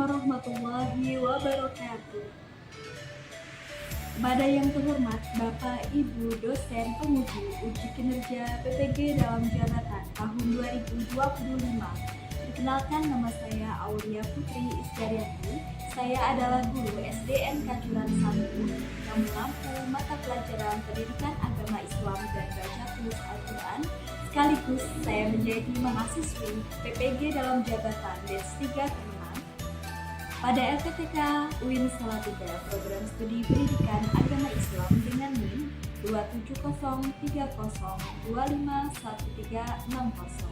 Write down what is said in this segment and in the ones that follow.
warahmatullahi wabarakatuh. Kepada yang terhormat Bapak Ibu dosen penguji uji kinerja PPG dalam jabatan tahun 2025. Perkenalkan, nama saya Aulia Putri Istiaryanti. Saya adalah guru SDN Kajuran 1 yang mengampu mata pelajaran pendidikan agama Islam dan baca tulis Al-Quran. Sekaligus saya menjadi mahasiswi PPG dalam jabatan D3 ke-6 pada LPTK UIN Salatiga Program Studi Pendidikan Agama Islam dengan NIM 27030251360.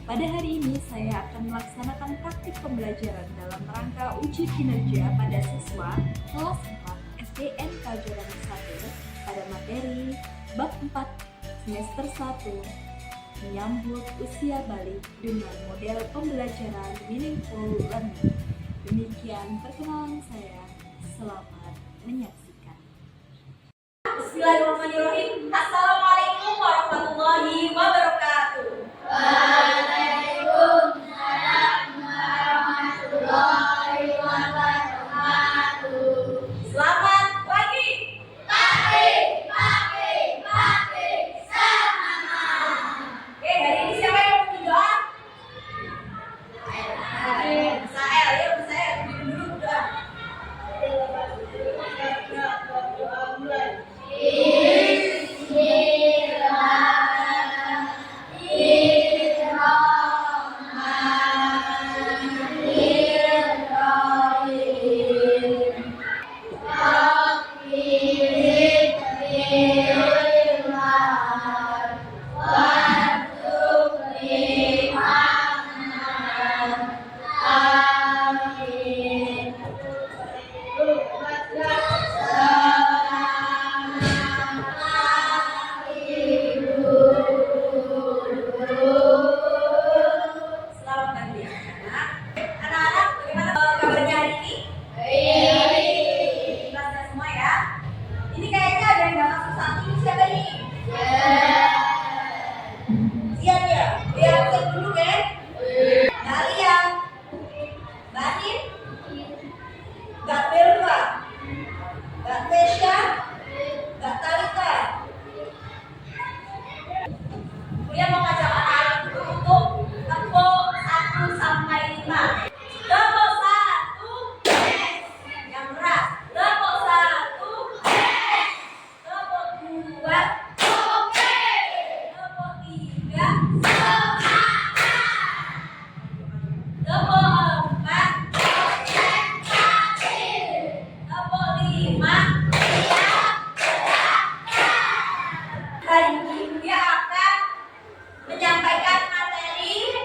Pada hari ini saya akan melaksanakan praktik pembelajaran dalam rangka uji kinerja pada siswa kelas 4 SDN Kajuran 1 pada materi bab 4 semester 1 menyambut usia balik dengan model pembelajaran meaningful learning. Demikian perkenalan saya. Selamat menyaksikan. Bismillahirrahmanirrahim. Assalamualaikum warahmatullahi wabarakatuh. Waalaikumsalam warahmatullahi wabarakatuh. Selamat pagi. Pagi, semangat. Oke, hari ini siapa yang mau berdoa? Saya, yuk saya duduk doa. Selamat pagi anak-anak. Anak-anak, bagaimana kabarnya hari ini? Ikhlas semua ya. Ini kayaknya ada yang nggak masuk saat ini. Siapa ini? Siap ya? Biar cek dulu kan? Dalia, Mbak Anin, Mbak Belva, Mbak Tesya, Mbak Talita. Kuliah mau ngajak anak-anak dulu untuk tepuk 1 sampai 5. Tepuk 1, yang keras. Tepuk 1, tepuk 2, tepuk 3, tepuk 4, tepuk 5. Hari ini dia akan menyampaikan materi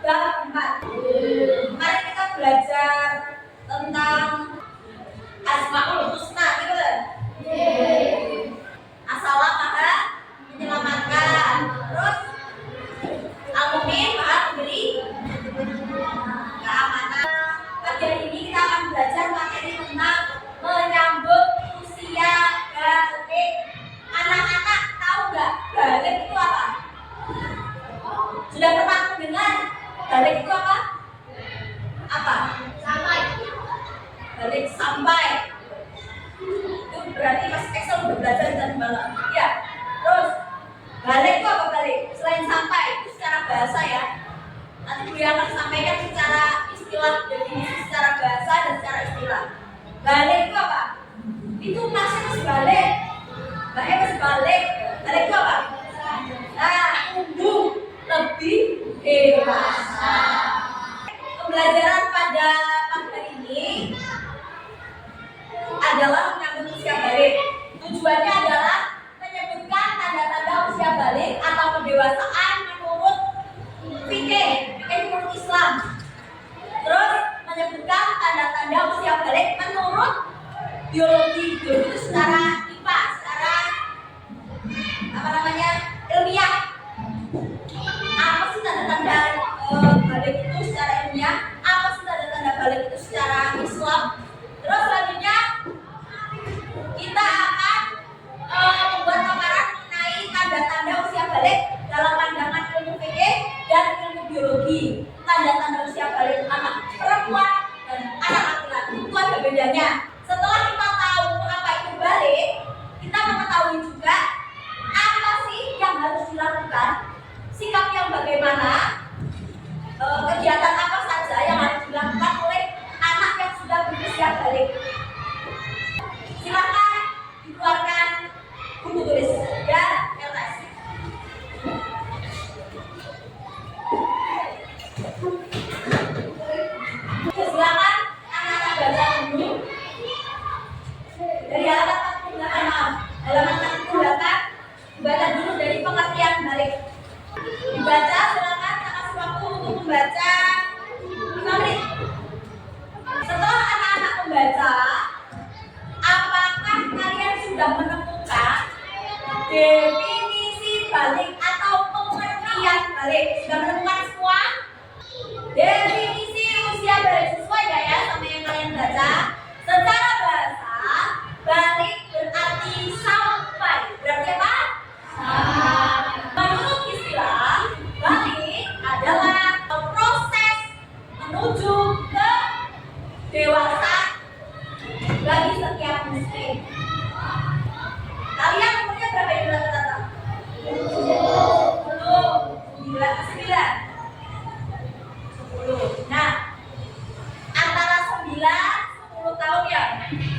bab 4. Mari kita belajar tentang Asmaul Husna, gitu kan? As-Salam maha menyelamatkan. Terus Al-Mu'min maha memberi keamanan. Pagi hari ini kita akan belajar materi tentang menyambut usia balik. Anak-anak tahu nggak balik itu apa? Sudah pernah mendengar balik itu apa? Apa? Balik sampai. Itu berarti Mas Excel udah belajar tadi malam. Ya. Terus balik itu apa balik? Selain sampai itu secara bahasa ya. Nanti Beliau akan sampaikan secara istilah, definisi secara bahasa dan secara istilah. Balik itu apa? Itu masih balik. Balik masih balik. Balik itu apa? Nah, tumbuh lebih dewasa. Pembelajaran pada pagi hari ini adalah menyambut usia balik. Tujuannya adalah menyebutkan tanda-tanda usia balik atau kedewasaan menurut fikih menurut Islam. Terus menyebutkan tanda-tanda usia balik menurut biologi. Biologi itu secara IPA, secara ilmiah. Apa sih tanda-tanda balik itu secara ilmiah? Apa sih tanda-tanda balik itu secara Islam? Terus selanjutnya kita akan membuat paparan mengenai tanda-tanda usia balik dalam pandangan ilmu fikih dan ilmu biologi. Tanda-tanda usia balik anak perempuan dan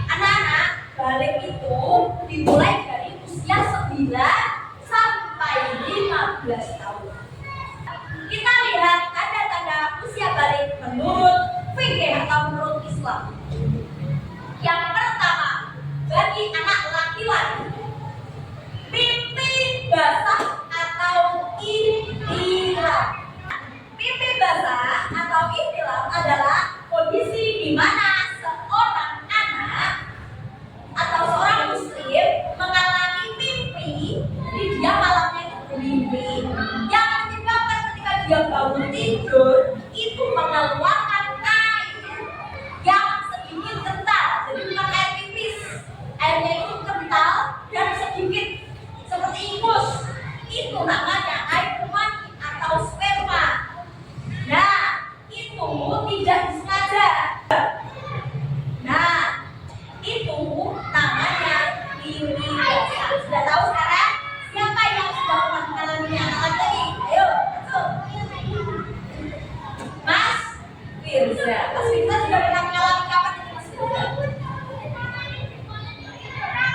Anak-anak, balik itu dimulai dari usia 9 sampai 15 tahun. Kita lihat tanda-tanda usia balik menurut fikih atau menurut Islam. Yang pertama, bagi anak laki-laki, pipi basah atau ihtilam. Pipi basah atau ihtilam adalah kondisi di mana seorang anak atau seorang muslim mengalami mimpi, jadi dia malamnya itu bermimpi yang menyebabkan ketika dia bangun tidur itu mengeluarkan air yang sedikit kental, jadi bukan air pipis, airnya itu kental dan sedikit seperti ingus. Itu namanya air mani atau sperma. Nah, itu tidak disengaja. Nah, itu namanya pipi basah. Sudah tahu sekarang siapa yang sudah pernah mengalami anak lagi? Ayo, masuk. Mas Firza. Mas Firza sudah pernah mengalami kapan itu Mas Firza?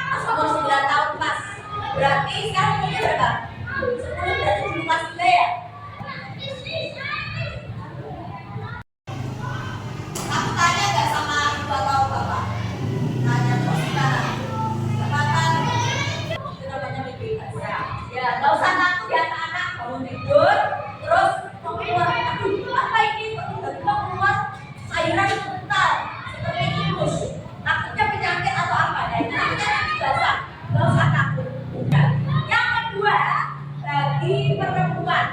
Mas umur 9 tahun Mas. Berarti sekarang umurnya berapa? 10, berarti dulu kelas 3 ya? Kamu tanya nggak sama ibu atau bapak? Tanya terus gimana? Katakan itu namanya mimpi basah. Ya, nggak usah takut ya anak-anak, bangun tidur terus mau keluar, aduh apa ini? Tiba-tiba keluar cairan kental seperti ingus. Takutnya penyakit atau apa? Ya, itu namanya mimpi basah. Nggak usah takut. Yang kedua, bagi perempuan.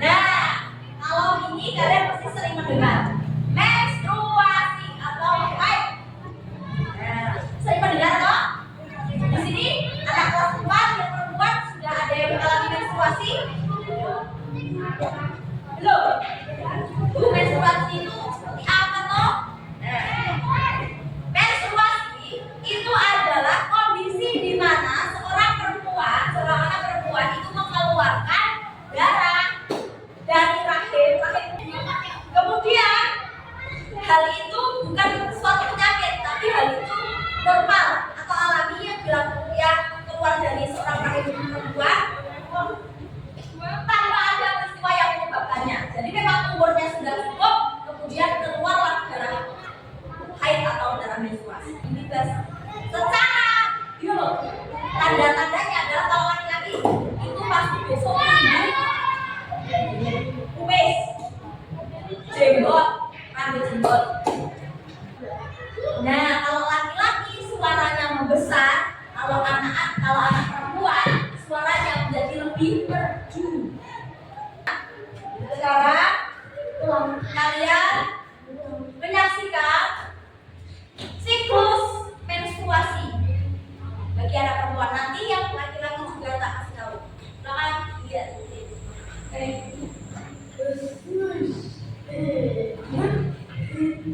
Nah, kalau ini kalian pasti sering mendengar menstruasi atau haid. Nah, sering mendengar toh? Di sini anak kelas 4 yang perempuan sudah ada yang mengalami menstruasi? Belum? Menstruasi itu seperti apa toh? Nah, menstruasi itu adalah kondisi di mana seorang anak perempuan itu mengeluarkan darah dari rahim. Kemudian hal itu bukan suatu penyakit, tapi hal itu normal atau alami yang keluar dari seorang rahim perempuan tanpa ada peristiwa yang menyebabkannya. Jadi memang umurnya sudah cukup, kemudian keluarlah darah haid atau darah menstruasi. Ini basah. Secara biologi, tanda-tandanya adalah kalau laki-laki itu pasti besok kumis, jenggot, rambut jenggot. Nah, kalau laki-laki suaranya membesar, kalau anak perempuan suaranya menjadi lebih merdu. Sekarang kalian menyaksikan siklus menstruasi bagi anak perempuan. Nanti yang laki-laki juga tak kasih tahu. Silakan lihat.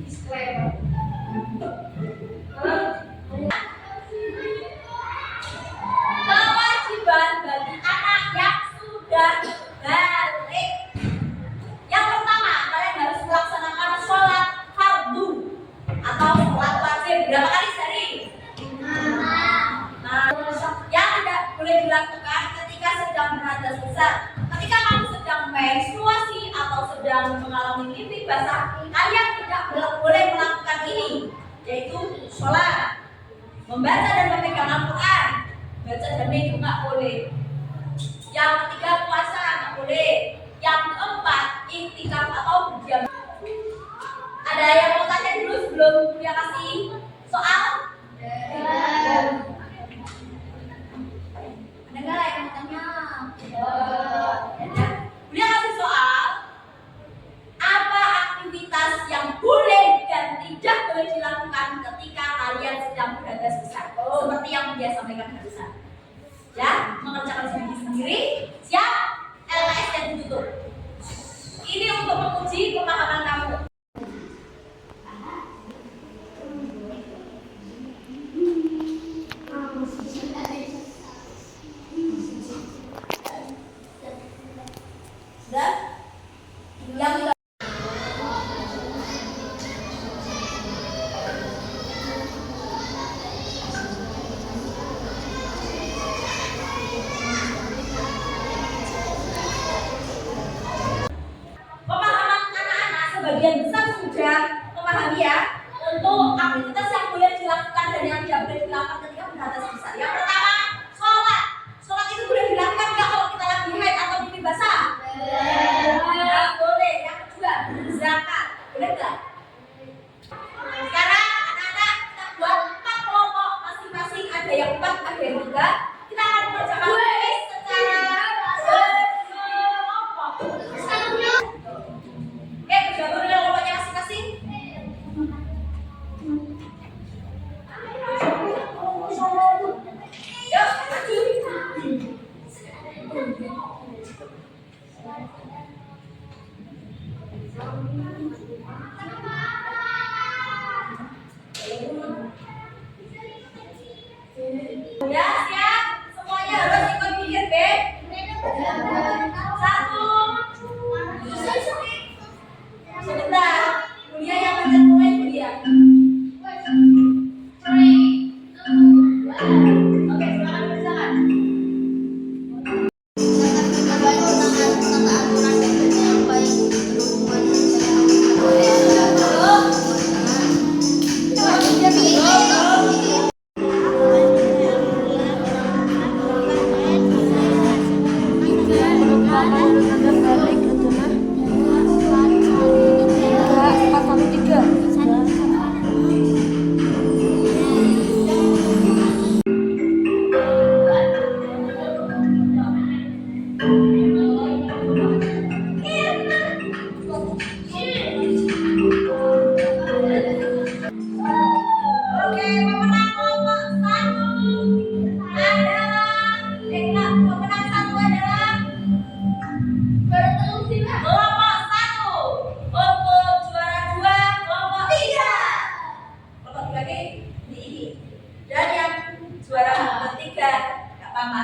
Disclaimer. Kewajiban bagi anak yang sudah balik. Yang pertama, kalian harus melaksanakan sholat fardu atau sholat wajib. Berapa kali sehari? Nah, yang tidak boleh dilakukan ketika sedang berhadas besar. Ketika kamu sedang menstruasi atau sedang mengalami mimpi basah, kalian tidak boleh melakukan ini, yaitu sholat, membaca dan memegang Al-Quran. Baca dan itu nggak boleh. Yang ketiga, puasa nggak boleh. Yang keempat, iktikaf atau berdiam. Ada yang mau tanya dulu sebelum dia kasih soal? Ada nggak yang mau tanya? Dia kasih soal. Apa aktivitas yang boleh dan tidak boleh dilakukan ketika kalian sedang berhadas besar? Seperti yang dia sampaikan barusan. Ya, mengerjakan sendiri. Siap? LKS yang ditutup. Ini untuk menguji pemahaman kamu. Sudah? Yang sebagian besar sudah memahami ya untuk aktivitas yang boleh dilakukan dan yang tidak boleh dilakukan ketika berhadas besar. Yang pertama, sholat. Sholat itu boleh dilakukan nggak kalau kita lagi haid atau mimpi basah? Nggak boleh. Yang kedua, zakat. Boleh nggak? Sekarang anak-anak kita buat 4 kelompok masing-masing, ada yang 4, ada yang 3. Kita akan mengerjakan kuis secara berkelompok. Oke, bergabung dengan kelompoknya masing-masing. Yuk, maju. Ya, siap. Semuanya harus ikut mikir, Be. 1. Sebentar. Bulia yang akan mulai, Bulia. Oke, silakan berjalan. Oke, pemenang kelompok 1 adalah pemenang 1 adalah kelompok 1. Untuk juara 2 kelompok 3. Kelompok 3 ini. Dan yang juara kelompok 3 enggak apa-apa.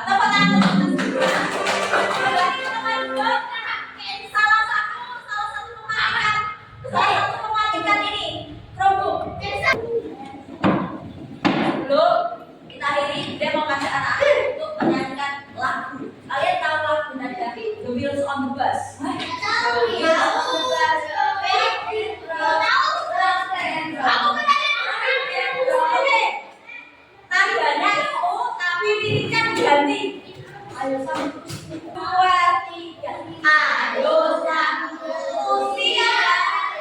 Tepuk tangan. Salah satu mematikan ini. Chromebook. Sebelum kita akhiri, dia mau kasih anak-anak untuk menyanyikan lagu. Kalian tahu lagu nada The Wheels on the Bus? Nadanya itu, tapi liriknya diganti. Ayo sambut. 2, 3. Ayo sambut usia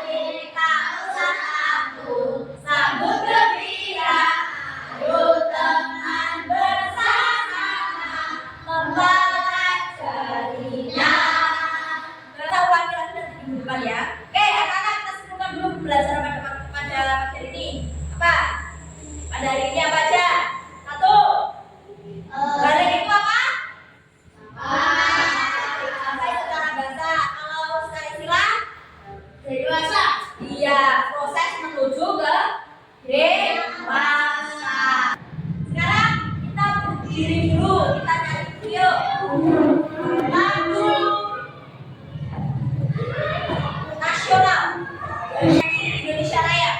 kita satu. Sambut gembira. Ayo teman bersama mempelajarinya. Kita ulangi lagi nanti minggu depan ya. Oke, anak-anak kita sebutkan dulu belajar pada materi ini. Apa? Pada hari ini apa aja? 1. Balik itu apa? Sampai secara bahasa. Kalau secara istilah? Dewasa. Iya, proses menuju ke dewasa. Sekarang kita berdiri dulu, kita cari video. Lagu nasional Indonesia Raya.